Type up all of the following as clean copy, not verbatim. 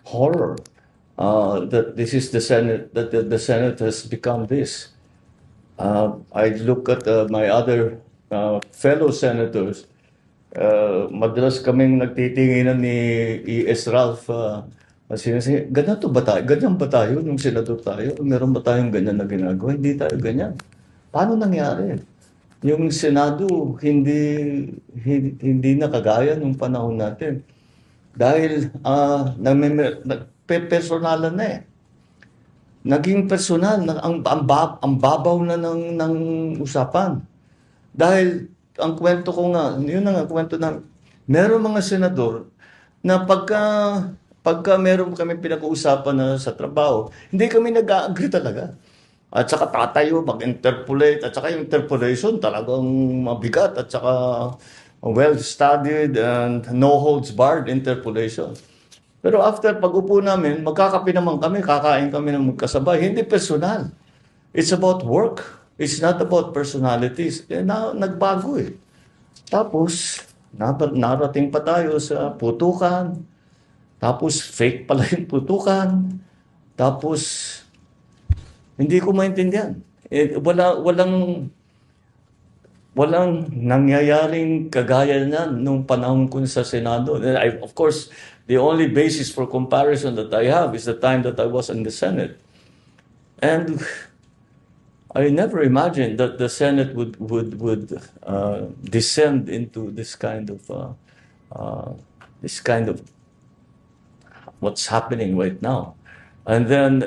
horror that this is the Senate, that the Senate has become this. I look at my other fellow senators. Madalas kaming nagtitinginan ni E.S. Ralph. Sinasi, ganito ba tayo? Ganyan ba tayo nung senador tayo? Meron ba tayong ganyan na ginagawa? Hindi tayo ganyan. Paano nangyari? Yung Senado, hindi na kagaya nung panahon natin. Dahil nagpe-personalan na eh. Naging personal, ang babaw na ng usapan. Dahil ang kwento ko nga, yun na nga kwento na, meron mga senador na pagka meron kami pinag-uusapan na sa trabaho, hindi kami nag-agree talaga. At saka tatayo, mag-interpolate, at saka yung interpolation talagang mabigat, at saka well-studied and no-holds-barred interpolation. Pero after pag-upo namin, magkakape naman kami, kakain kami ng magkasabay. Hindi personal. It's about work. It's not about personalities. Nagbago eh. Tapos, narating pa tayo sa putukan. Tapos, fake pala yung putukan. Tapos, hindi ko maintindihan. Walang nangyayaring kagaya na nung panahon ko sa Senado. Of course, the only basis for comparison that I have is the time that I was in the Senate. And I never imagined that the Senate would descend into this kind of what's happening right now. And then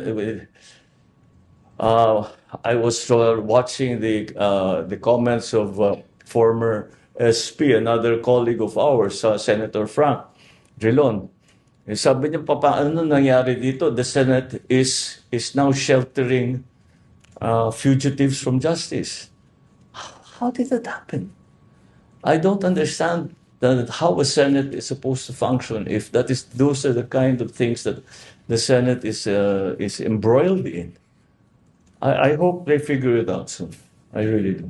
I was watching the comments of former SP, another colleague of ours, Senator Frank Drilon. Sabi niya, paano nangyari dito? The Senate is now sheltering fugitives from justice. How did that happen? I don't understand how a Senate is supposed to function if those are the kind of things that the Senate is embroiled in. I hope they figure it out soon. I really do.